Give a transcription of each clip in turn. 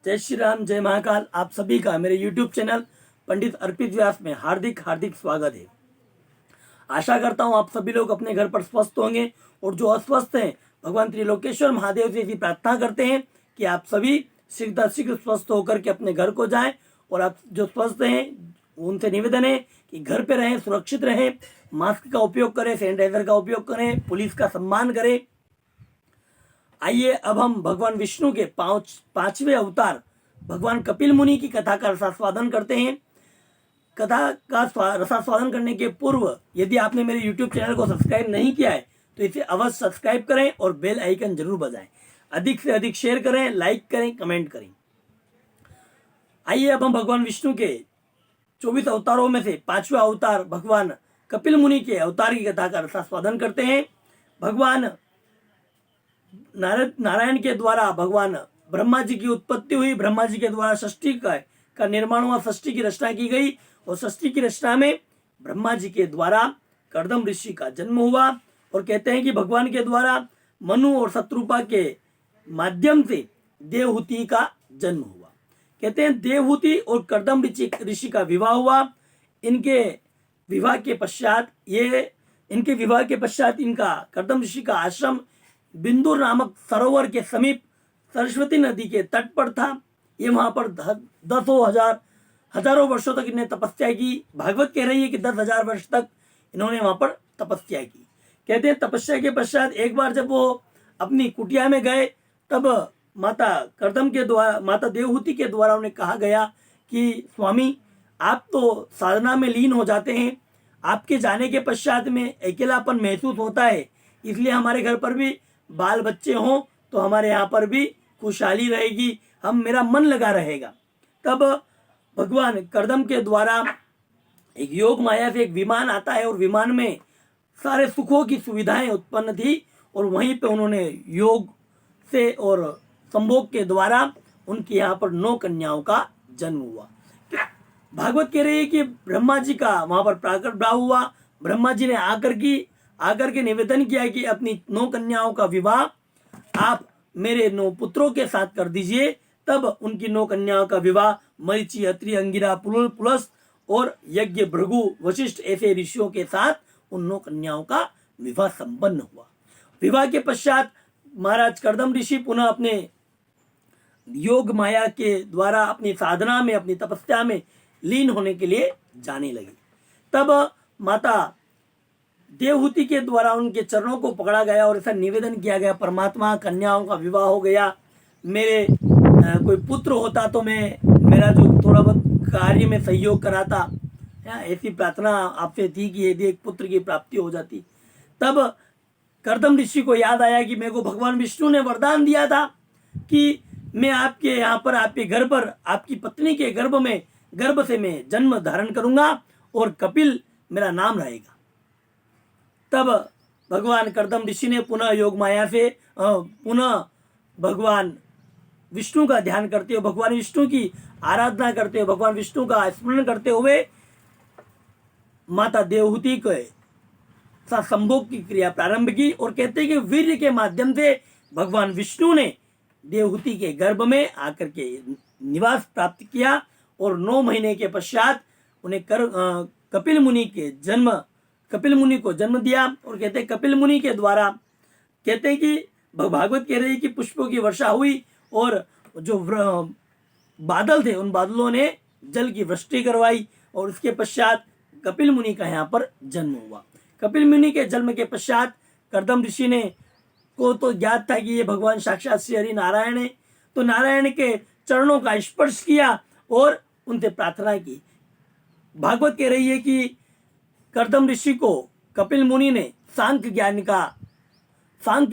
जय श्री राम, जय महाकाल। आप सभी का मेरे YouTube चैनल पंडित अर्पित व्यास में हार्दिक हार्दिक स्वागत है। आशा करता हूं आप सभी लोग अपने घर पर स्वस्थ होंगे और जो अस्वस्थ हैं भगवान त्रिलोकेश्वर महादेव से ऐसी प्रार्थना करते हैं कि आप सभी शीघ्र स्वस्थ होकर के अपने घर को जाएं। और आप जो स्वस्थ हैं उनसे निवेदन है कि घर पे रहें, सुरक्षित रहें, मास्क का उपयोग करें, सैनिटाइजर का उपयोग करें, पुलिस का सम्मान करें। आइए अब हम भगवान विष्णु के पांचवें अवतार भगवान कपिल मुनि की कथा का रसास्वादन करते हैं। कथा का रसास्वादन करने के पूर्व यदि आपने मेरे YouTube चैनल को सब्सक्राइब नहीं किया है तो इसे अवश्य सब्सक्राइब करें और बेल आइकन जरूर बजाएं। अधिक से अधिक शेयर करें, लाइक करें, कमेंट करें। आइए अब हम भगवान विष्णु के 24 अवतारों में से पांचवा अवतार भगवान कपिल मुनि के अवतार की कथा का रसास्वादन करते हैं। भगवान नारायण के द्वारा भगवान ब्रह्मा जी की उत्पत्ति हुई। ब्रह्मा जी के द्वारा सृष्टि का निर्माण हुआ, सृष्टि की रचना की गई और सृष्टि की रचना में ब्रह्मा जी के द्वारा कर्दम ऋषि का जन्म हुआ। और कहते हैं कि भगवान के द्वारा मनु और शत्रुपा के माध्यम से देवहूति का जन्म हुआ। कहते हैं देवहूति और कर्दम ऋषि का विवाह हुआ। इनके विवाह के पश्चात इनका कर्दम ऋषि का आश्रम बिंदु नामक सरोवर के समीप सरस्वती नदी के तट पर था। ये वहां पर हजारों वर्षों तक इन्हें तपस्या की। भागवत कह रही है कि 10,000 वर्ष तक इन्होंने वहां पर तपस्या की। कहते हैं तपस्या के पश्चात एक बार जब वो अपनी कुटिया में गए तब माता देवहूति के द्वारा उन्हें कहा गया कि स्वामी आप तो साधना में लीन हो जाते हैं, आपके जाने के पश्चात में अकेलापन महसूस होता है, इसलिए हमारे घर पर भी बाल बच्चे हों तो हमारे यहाँ पर भी खुशहाली रहेगी, मेरा मन लगा रहेगा। तब भगवान कर्दम के द्वारा एक योग माया से एक विमान आता है और विमान में सारे सुखों की सुविधाएं उत्पन्न थी और वहीं पे उन्होंने योग से और संभोग के द्वारा उनके यहाँ पर 9 कन्याओं का जन्म हुआ। भागवत कह रही है कि ब्रह्मा जी का वहां पर प्राकट हुआ। ब्रह्मा जी ने आकर के निवेदन किया कि अपनी 9 कन्याओं का विवाह आप मेरे 9 पुत्रों के साथ कर दीजिए। तब उनकी 9 कन्याओं का विवाह मरीचि, अत्रि, अंगिरा, पुलस्त और यज्ञ, भृगु, वशिष्ठ ऐसे ऋषियों के साथ उन 9 कन्याओं का विवाह संपन्न हुआ। विवाह के पश्चात महाराज कर्दम ऋषि पुनः अपने योग माया के द्वारा अपनी साधना में, अपनी तपस्या में लीन होने के लिए जाने लगे। तब माता देवहूति के द्वारा उनके चरणों को पकड़ा गया और ऐसा निवेदन किया गया, परमात्मा कन्याओं का विवाह हो गया, मेरे कोई पुत्र होता तो मेरा जो थोड़ा बहुत कार्य में सहयोग कराता, ऐसी प्रार्थना आपसे थी कि यदि एक पुत्र की प्राप्ति हो जाती। तब कर्दम ऋषि को याद आया कि मेरे को भगवान विष्णु ने वरदान दिया था कि मैं आपके यहाँ पर, आपके घर पर, आपकी पत्नी के गर्भ से मैं जन्म धारण करूंगा और कपिल मेरा नाम रहेगा। तब भगवान कर्दम ऋषि ने पुनः योग माया से पुनः भगवान विष्णु का ध्यान करते हुए, भगवान विष्णु की आराधना करते हुए, भगवान विष्णु का स्मरण करते हुए माता देवहूति के साथ संभोग की क्रिया प्रारंभ की। और कहते हैं कि वीर्य के माध्यम से भगवान विष्णु ने देवहूति के गर्भ में आकर के निवास प्राप्त किया और 9 महीने के पश्चात उन्हें कपिल मुनि को जन्म दिया। और कहते हैं कपिल मुनि के द्वारा, कहते हैं कि भागवत कह रही है कि पुष्पों की वर्षा हुई और जो बादल थे उन बादलों ने जल की वृष्टि करवाई और उसके पश्चात कपिल मुनि का यहाँ पर जन्म हुआ। कपिल मुनि के जन्म के पश्चात कर्दम ऋषि को तो ज्ञात था कि ये भगवान साक्षात श्री हरि नारायण है, तो नारायण के चरणों का स्पर्श किया और उनसे प्रार्थना की। भागवत कह रही है कि कर्दम ऋषि को कपिल मुनि ने सांख्य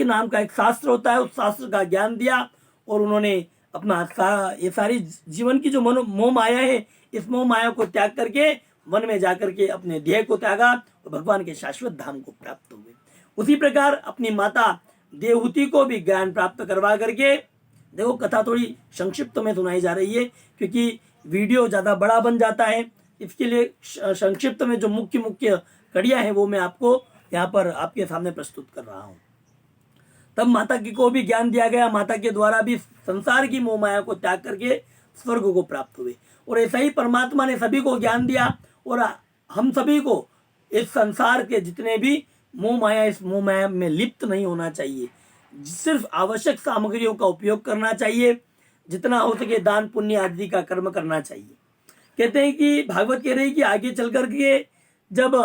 नाम का एक शास्त्र होता है, उस शास्त्र का ज्ञान दिया और उन्होंने अपना ये सारी जीवन की जो मोह माया है, इस मोह माया को त्याग करके वन में जाकर के अपने ध्येय को त्यागा और भगवान के शाश्वत धाम को प्राप्त हुए। उसी प्रकार अपनी माता देवहूति को भी ज्ञान प्राप्त करवा करके, देखो कथा थोड़ी संक्षिप्त में सुनाई जा रही है क्योंकि वीडियो ज्यादा बड़ा बन जाता है, इसके लिए संक्षिप्त में जो मुख्य कड़ियां हैं वो मैं आपको यहाँ पर आपके सामने प्रस्तुत कर रहा हूँ। तब माता की को भी ज्ञान दिया गया, माता के द्वारा भी संसार की मोह माया को त्याग करके स्वर्ग को प्राप्त हुए। और ऐसा ही परमात्मा ने सभी को ज्ञान दिया और हम सभी को इस संसार के जितने भी मोह माया, इस मोह माया में लिप्त नहीं होना चाहिए। सिर्फ आवश्यक सामग्रियों का उपयोग करना चाहिए, जितना हो सके दान पुण्य आदि का कर्म करना चाहिए। कहते हैं कि भागवत कह रही है कि आगे चल करके जब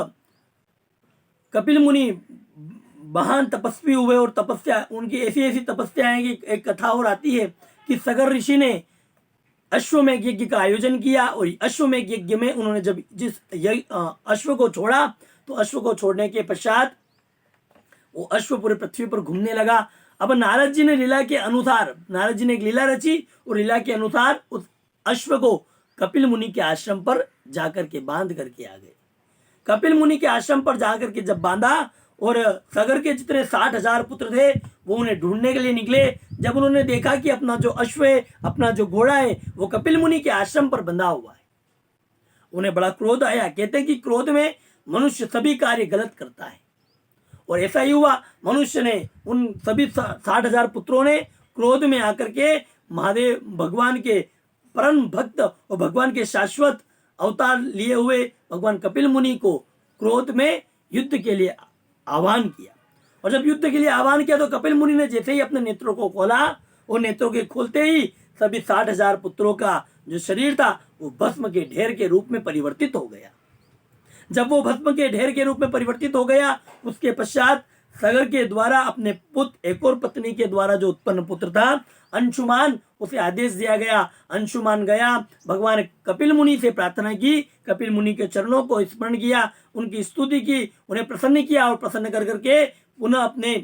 कपिल मुनि महान तपस्वी हुए और तपस्या उनकी ऐसी ऐसी तपस्या है कि एक कथा और आती है कि सगर ऋषि ने अश्वमेघ यज्ञ का आयोजन किया और अश्वमेघ यज्ञ में उन्होंने जब जिस अश्व को छोड़ा तो अश्व को छोड़ने के पश्चात वो अश्व पूरे पृथ्वी पर घूमने लगा। अब नारद जी ने लीला के अनुसार, नारद जी ने एक लीला रची और लीला के अनुसार उस अश्व को कपिल मुनि के आश्रम पर जाकर के बांध करके आ गए। कपिल मुनि के आश्रम पर जाकर के जब बांधा और सगर के जितने 60,000 पुत्र थे वो उन्हें ढूंढने के लिए निकले। जब उन्होंने देखा कि अपना जो अश्व है, अपना जो घोड़ा है वो कपिल मुनि के आश्रम पर बंधा हुआ है, उन्हें बड़ा क्रोध आया। कहते हैं कि क्रोध में मनुष्य सभी कार्य गलत करता है और ऐसा ही हुआ। मनुष्य ने उन सभी 60,000 पुत्रों ने क्रोध में आकर के महादेव भगवान के परम भक्त और भगवान के शाश्वत अवतार लिए हुए भगवान कपिल मुनि को क्रोध में युद्ध के लिए आह्वान किया। और जब युद्ध के लिए आह्वान किया तो कपिल मुनि ने जैसे ही अपने नेत्रों को खोला और नेत्रों के खोलते ही सभी 60,000 पुत्रों का जो शरीर था वो भस्म के ढेर के रूप में परिवर्तित हो गया। जब वो भस्म के ढेर के रूप में परिवर्तित हो गया, उसके पश्चात सगर के द्वारा अपने पुत्र, एक और पत्नी के द्वारा जो उत्पन्न पुत्र था अंशुमान, उसे आदेश दिया गया। अंशुमान गया, भगवान कपिल मुनि से प्रार्थना की, कपिल मुनि के चरणों को स्मरण किया, उनकी स्तुति की, उन्हें प्रसन्न किया और प्रसन्न कर करके पुनः अपने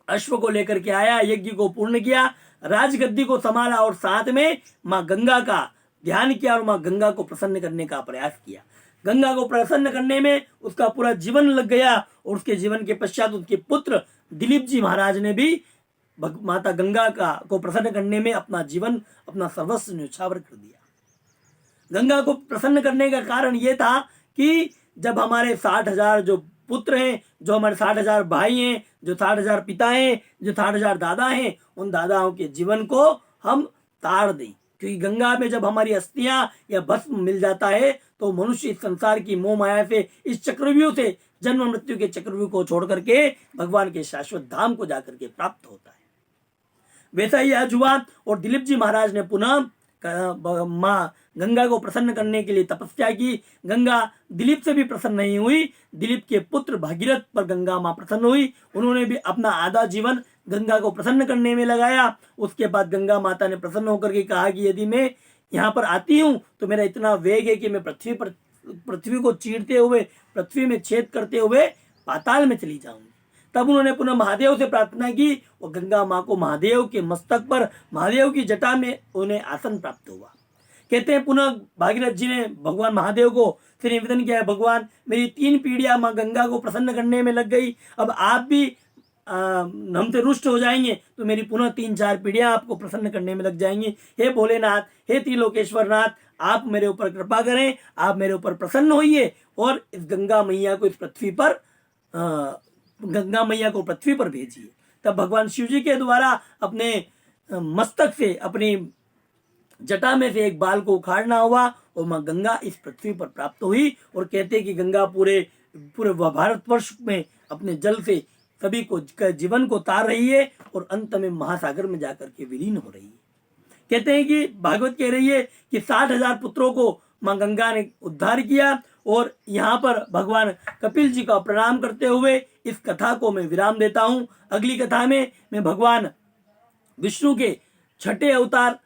अश्व को लेकर के आया, यज्ञ को पूर्ण किया, राजगद्दी को संभाला और साथ में माँ गंगा का ध्यान किया और माँ गंगा को प्रसन्न करने का प्रयास किया। गंगा को प्रसन्न करने में उसका पूरा जीवन लग गया और उसके जीवन के पश्चात उसके पुत्र दिलीप जी महाराज ने भी माता गंगा को प्रसन्न करने में अपना जीवन, अपना सर्वस्व न्यौछावर कर दिया। गंगा को प्रसन्न करने का कारण यह था कि जब हमारे 60,000 जो पुत्र हैं, जो हमारे 60,000 भाई हैं, जो 60,000 पिता हैं, जो 60,000 दादा हैं, उन दादाओं के जीवन को हम ताड़ दें। क्योंकि गंगा में जब हमारी अस्थियां या भस्म मिल जाता है तो मनुष्य इस संसार की मोह माया से, इस चक्रव्यूह से, जन्म मृत्यु के चक्रव्यूह को छोड़ करके भगवान के शाश्वत धाम को जाकर के प्राप्त होता है। वैसा ही आज हुआ और दिलीप जी महाराज ने पुनः माँ गंगा को प्रसन्न करने के लिए तपस्या की। गंगा दिलीप से भी प्रसन्न नहीं हुई, दिलीप के पुत्र भागीरथ पर गंगा माँ प्रसन्न हुई। उन्होंने भी अपना आधा जीवन गंगा को प्रसन्न करने में लगाया। उसके बाद गंगा माता ने प्रसन्न होकर के कहा कि यदि मैं यहाँ पर आती हूँ तो मेरा इतना वेग है कि मैं पृथ्वी को चीरते हुए, पृथ्वी में छेद करते हुए पाताल में चली जाऊंगी। तब उन्होंने पुनः महादेव से प्रार्थना की और गंगा माँ को महादेव के मस्तक पर, महादेव की जटा में उन्हें आसन प्राप्त हुआ। कहते हैं पुनः भागीरथ जी ने भगवान महादेव को फिर निवेदन किया, भगवान मेरी 3 पीढ़ियां माँ गंगा को प्रसन्न करने में लग गई, अब आप भी हमसे रुष्ट हो जाएंगे तो मेरी पुनः 3-4 पीढ़ियां आपको प्रसन्न करने में लग जाएंगी। हे भोलेनाथ, हे त्रिलोकेश्वर नाथ, आप मेरे ऊपर कृपा करें, आप मेरे ऊपर प्रसन्न होइए और इस गंगा मैया को इस पृथ्वी पर गंगा मैया को पृथ्वी पर भेजिए। तब भगवान शिव जी के द्वारा अपने मस्तक से, अपनी जटा में से एक बाल को उखाड़ना हुआ और माँ गंगा इस पृथ्वी पर प्राप्त हुई। और कहते हैं कि गंगा पूरे भारतवर्ष में अपने जल से सभी को जीवन को तार रही है और अंत में महासागर में जाकर के विलीन हो रही है। कहते हैं कि भागवत कह रही है कि 60,000 पुत्रों को माँ गंगा ने उद्धार किया। और यहाँ पर भगवान कपिल जी का प्रणाम करते हुए इस कथा को मैं विराम देता हूँ। अगली कथा में मैं भगवान विष्णु के 6ठे अवतार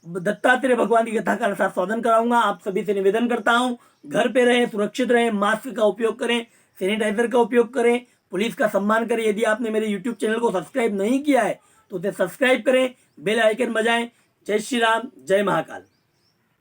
दत्तात्रेय भगवान की कथा का संशोधन कराऊंगा। आप सभी से निवेदन करता हूँ, घर पे रहें, सुरक्षित रहें, मास्क का उपयोग करें, सैनिटाइजर का उपयोग करें, पुलिस का सम्मान करें। यदि आपने मेरे यूट्यूब चैनल को सब्सक्राइब नहीं किया है तो उसे सब्सक्राइब करें, बेल आइकन बजाएं। जय श्री राम, जय महाकाल।